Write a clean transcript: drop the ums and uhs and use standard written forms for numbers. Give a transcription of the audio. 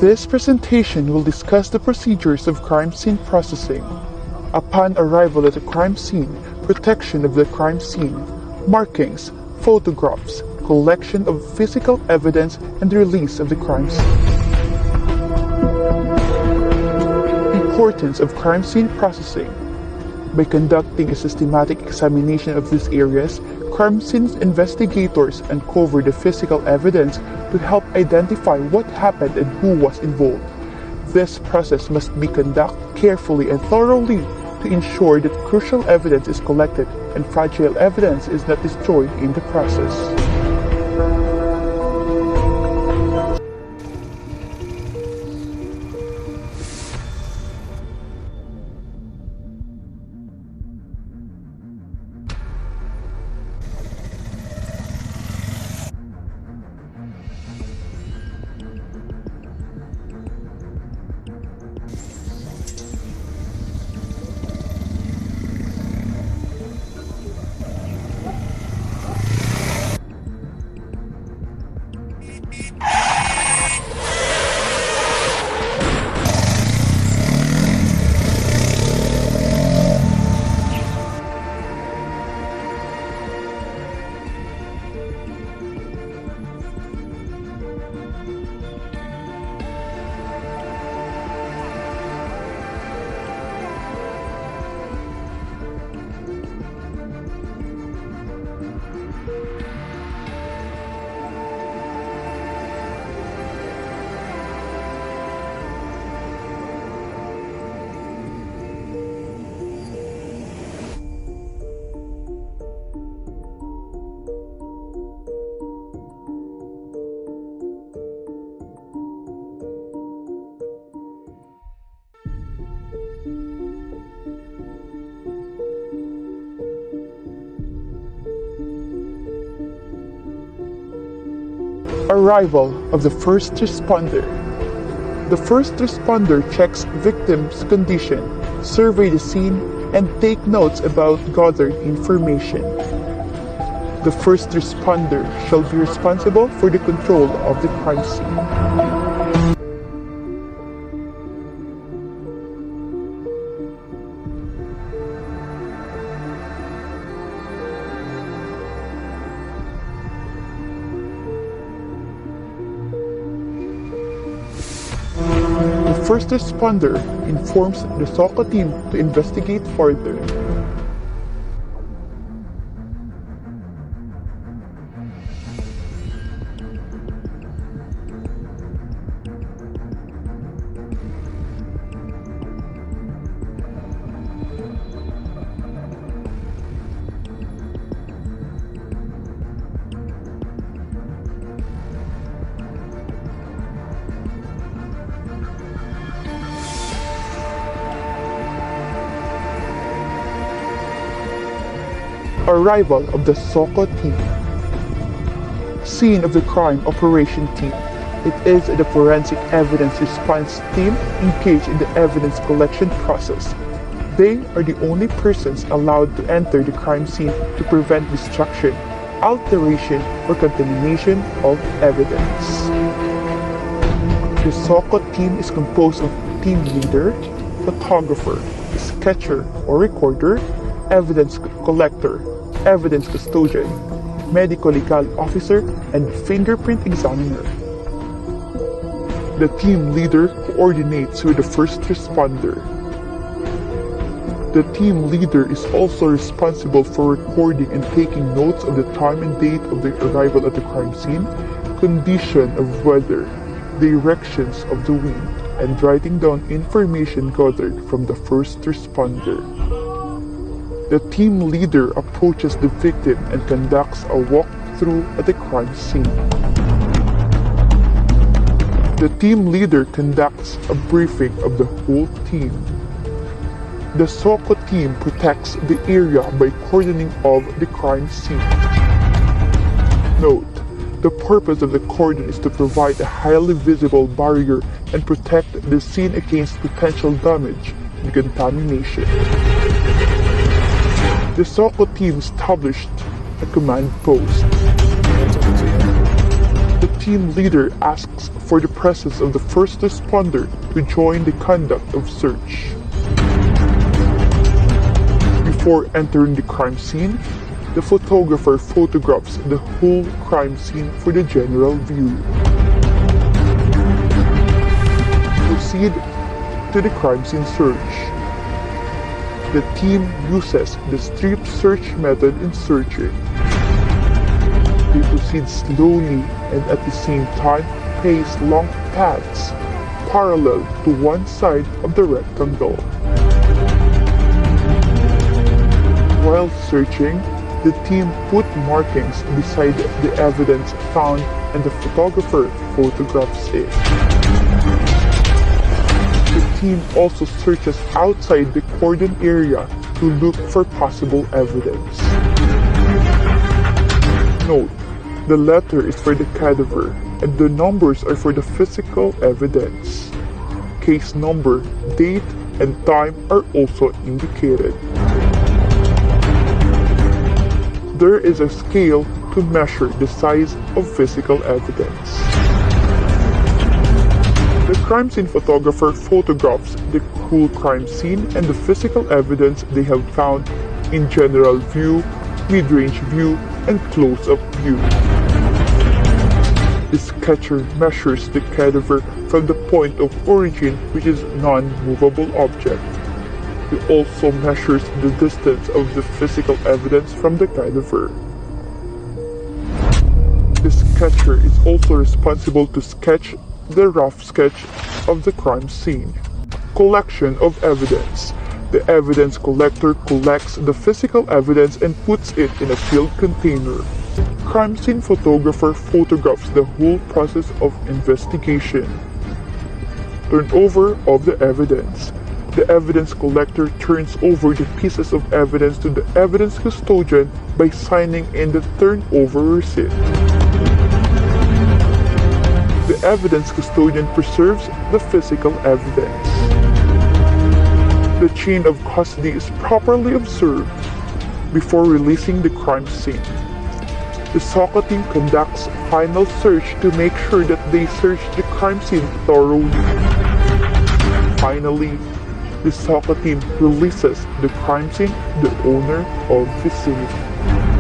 This presentation will discuss the procedures of crime scene processing. Upon arrival at the crime scene, protection of the crime scene, markings, photographs, collection of physical evidence, and release of the crime scene. Importance of crime scene processing. By conducting a systematic examination of these areas, crime scene investigators uncover the physical evidence to help identify what happened and who was involved. This process must be conducted carefully and thoroughly to ensure that crucial evidence is collected and fragile evidence is not destroyed in the process. Arrival of the first responder. The first responder checks victim's condition, survey the scene, and take notes about gathered information. The first responder shall be responsible for the control of the crime scene. The first responder informs the SOCO team to investigate further. Arrival of the SOCO team. Scene of the crime operation team. It is the forensic evidence response team engaged in the evidence collection process. They are the only persons allowed to enter the crime scene to prevent destruction, alteration, or contamination of evidence. The SOCO team is composed of team leader, photographer, sketcher or recorder, evidence collector, evidence custodian, medical legal officer, and fingerprint examiner. The team leader coordinates with the first responder. The team leader is also responsible for recording and taking notes of the time and date of the arrival at the crime scene, condition of weather, directions of the wind, and writing down information gathered from the first responder. The team leader approaches the victim and conducts a walkthrough at the crime scene. The team leader conducts a briefing of the whole team. The SOCO team protects the area by cordoning off the crime scene. Note: the purpose of the cordon is to provide a highly visible barrier and protect the scene against potential damage and contamination. The SOCO team established a command post. The team leader asks for the presence of the first responder to join the conduct of search. Before entering the crime scene, the photographer photographs the whole crime scene for the general view. Proceed to the crime scene search. The team uses the strip search method in searching. They proceed slowly and at the same time pace long paths parallel to one side of the rectangle. While searching, the team put markings beside the evidence found and the photographer photographs it. The team also searches outside the cordon area to look for possible evidence. Note, the letter is for the cadaver and the numbers are for the physical evidence. Case number, date, and time are also indicated. There is a scale to measure the size of physical evidence. The crime scene photographer photographs the whole crime scene and the physical evidence they have found in general view, mid-range view, and close-up view. The sketcher measures the cadaver from the point of origin, which is non-movable object. He also measures the distance of the physical evidence from the cadaver. The sketcher is also responsible to sketch the rough sketch of the crime scene. Collection of evidence. The evidence collector collects the physical evidence and puts it in a sealed container. Crime scene photographer photographs the whole process of investigation. Turnover of the evidence. The evidence collector turns over the pieces of evidence to the evidence custodian by signing in the turnover receipt. The evidence custodian preserves the physical evidence. The chain of custody is properly observed before releasing the crime scene. The SOCO team conducts final search to make sure that they search the crime scene thoroughly. Finally, the SOCO team releases the crime scene to the owner of the scene.